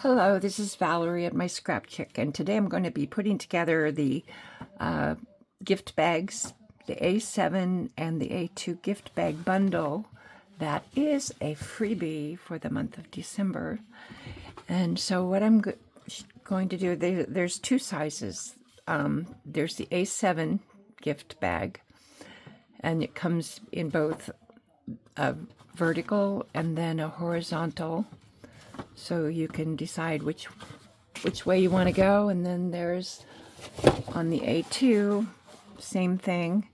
Hello, this is Valerie at My Scrap Chick, and today I'm going to be putting together the gift bags, the A7 and the A2 gift bag bundle. That is a freebie for the month of December. And so what I'm going to do, there's two sizes. There's the A7 gift bag, and it comes in both a vertical and then a horizontal. So you can decide which way you want to go. And then there's on the A2, same thing.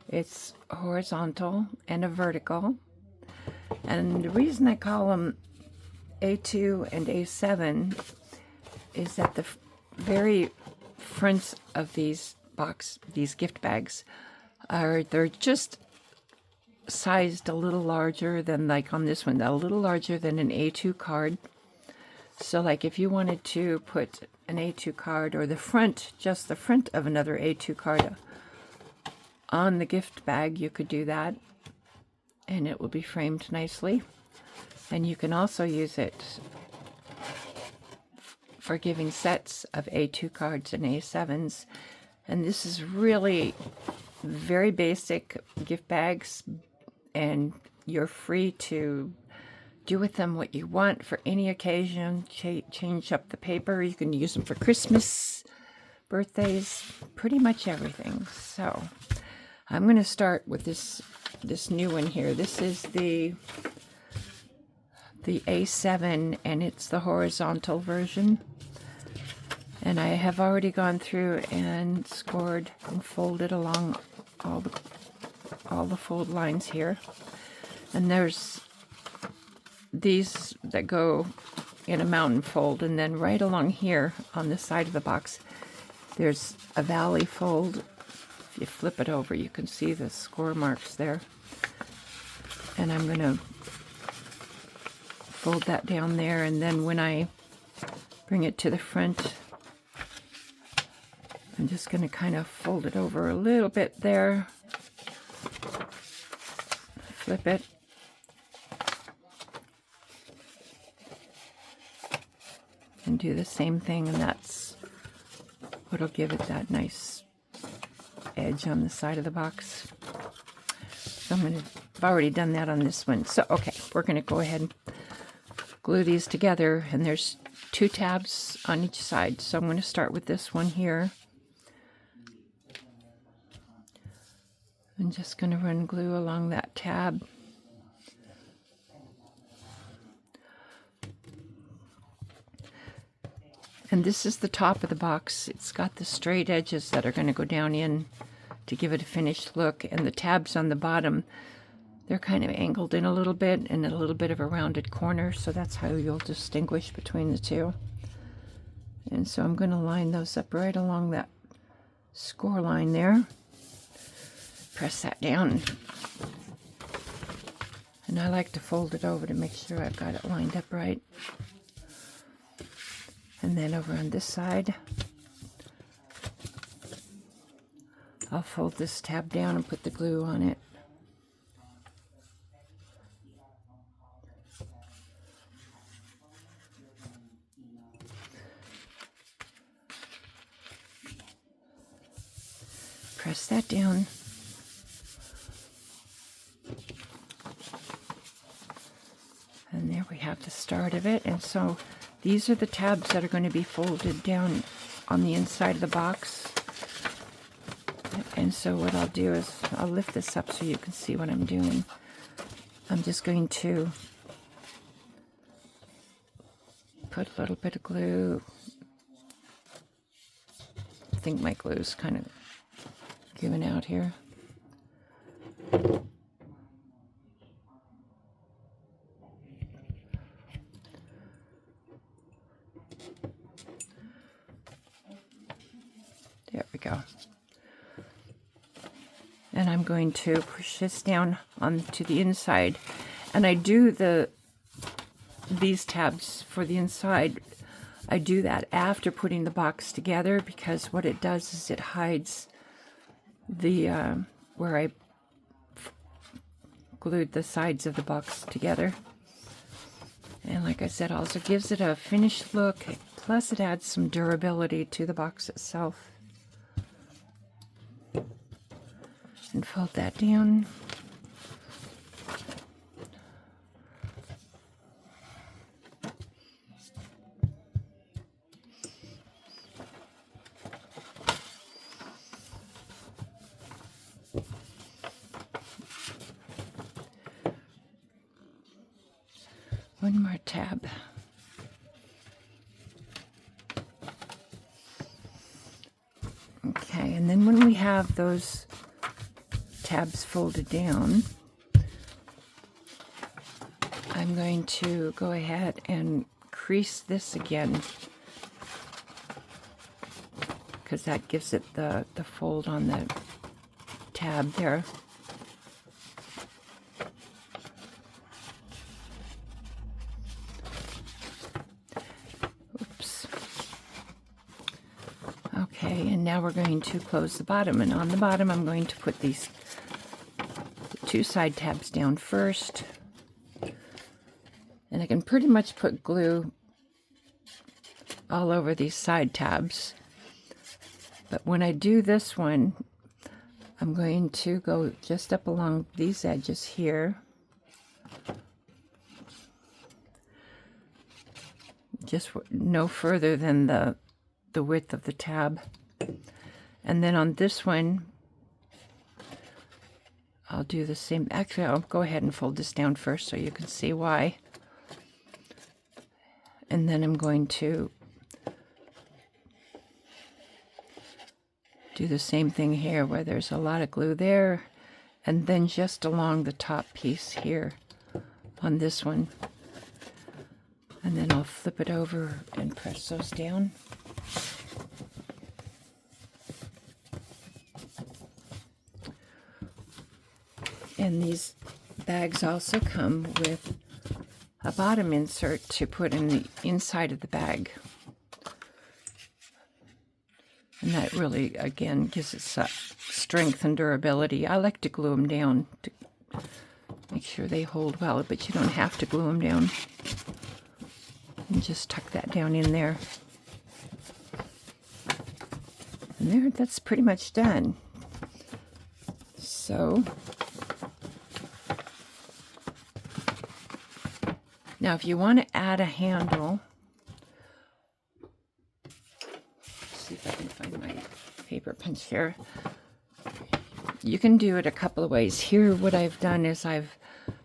It's horizontal and a vertical. And the reason I call them A2 and A7 is that the very fronts of these gift bags they're just sized a little larger than, like on this one, a little larger than an A2 card. So like if you wanted to put an A2 card or just the front of another A2 card on the gift bag, you could do that and it will be framed nicely. And you can also use it for giving sets of A2 cards and A7s. And this is really very basic gift bags, and you're free to do with them what you want for any occasion. Change up the paper. You can use them for Christmas, birthdays, pretty much everything. So I'm going to start with this new one here. This is the A7, and it's the horizontal version. And I have already gone through and scored and folded along all the fold lines here. And there's these that go in a mountain fold, and then right along here on the side of the box there's a valley fold. If you flip it over, you can see the score marks there. And I'm going to fold that down there, and then when I bring it to the front, I'm just going to kind of fold it over a little bit there, flip it, and do the same thing, and that's what'll give it that nice edge on the side of the box. So I've already done that on this one. So okay, we're going to go ahead and glue these together, and there's 2 tabs on each side. So I'm going to start with this one here. I'm just going to run glue along that tab. And this is the top of the box. It's got the straight edges that are going to go down in to give it a finished look. And the tabs on the bottom, they're kind of angled in a little bit and a little bit of a rounded corner. So that's how you'll distinguish between the two. And so I'm going to line those up right along that score line there. Press that down. And I like to fold it over to make sure I've got it lined up right. And then over on this side, I'll fold this tab down and put the glue on it. Press that down. And there we have the start of it. And so these are the tabs that are going to be folded down on the inside of the box. And so what I'll do is I'll lift this up so you can see what I'm doing. I'm just going to put a little bit of glue. I think my glue is kind of giving out here. There we go. And I'm going to push this down onto the inside. And I do these tabs for the inside. I do that after putting the box together, because what it does is it hides the where I glued the sides of the box together. And like I said, also gives it a finished look, plus it adds some durability to the box itself. And fold that down. One more tab. Okay, and then when we have those tabs folded down, I'm going to go ahead and crease this again, because that gives it the fold on the tab there. Oops. Okay, and now we're going to close the bottom, and on the bottom I'm going to put these two side tabs down first. And I can pretty much put glue all over these side tabs. But when I do this one, I'm going to go just up along these edges here. Just no further than the width of the tab. And then on this one, I'll do the same. Actually, I'll go ahead and fold this down first so you can see why. And then I'm going to do the same thing here where there's a lot of glue there, and then just along the top piece here on this one. And then I'll flip it over and press those down. And these bags also come with a bottom insert to put in the inside of the bag. And that really, again, gives it strength and durability. I like to glue them down to make sure they hold well, but you don't have to glue them down. And just tuck that down in there. And there, that's pretty much done. So now if you want to add a handle, let's see if I can find my paper punch here. You can do it a couple of ways. Here what I've done is I've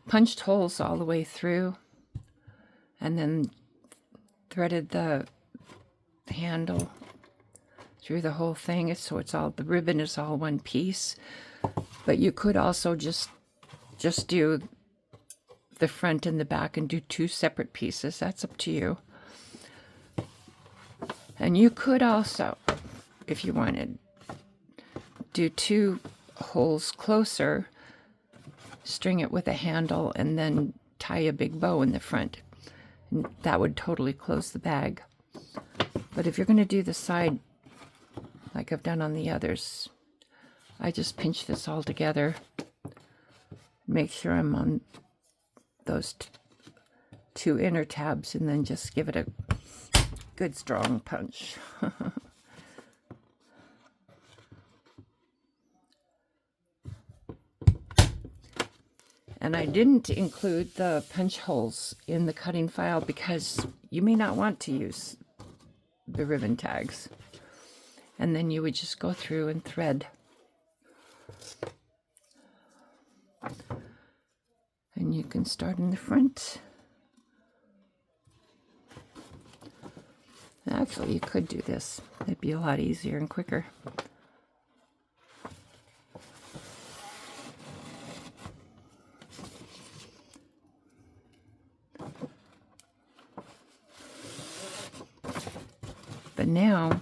punched holes all the way through and then threaded the handle through the whole thing, so it's all, the ribbon is all one piece. But you could also just do the front and the back and do two separate pieces. That's up to you. And you could also, if you wanted, do two holes closer, string it with a handle, and then tie a big bow in the front. And that would totally close the bag. But if you're going to do the side like I've done on the others, I just pinch this all together, make sure I'm on those two inner tabs, and then just give it a good strong punch. And I didn't include the punch holes in the cutting file because you may not want to use the ribbon tags. And then you would just go through and thread. And you can start in the front. Actually, you could do this. It'd be a lot easier and quicker. But now,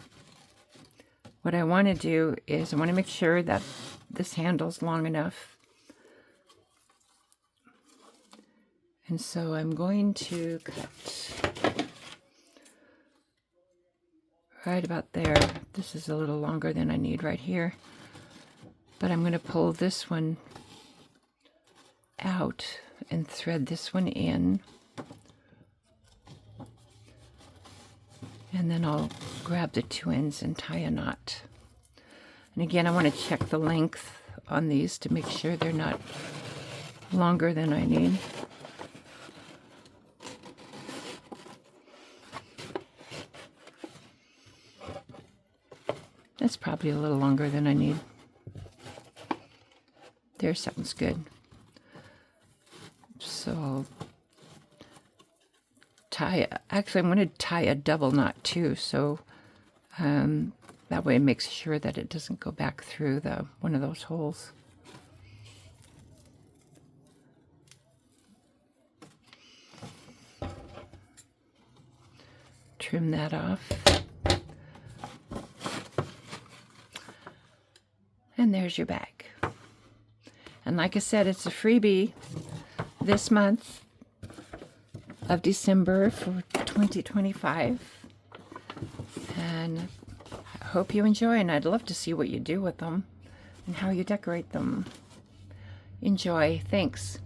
what I want to do is I want to make sure that this handle's long enough. And so I'm going to cut right about there. This is a little longer than I need right here. But I'm going to pull this one out and thread this one in. And then I'll grab the 2 ends and tie a knot. And again, I want to check the length on these to make sure they're not longer than I need. That's probably a little longer than I need. There, sounds good. So I'll tie, actually I'm going to tie a double knot too, so that way it makes sure that it doesn't go back through one of those holes. Trim that off. And there's your bag. And like I said, it's a freebie this month of December for 2025. And I hope you enjoy, and I'd love to see what you do with them and how you decorate them. Enjoy. Thanks.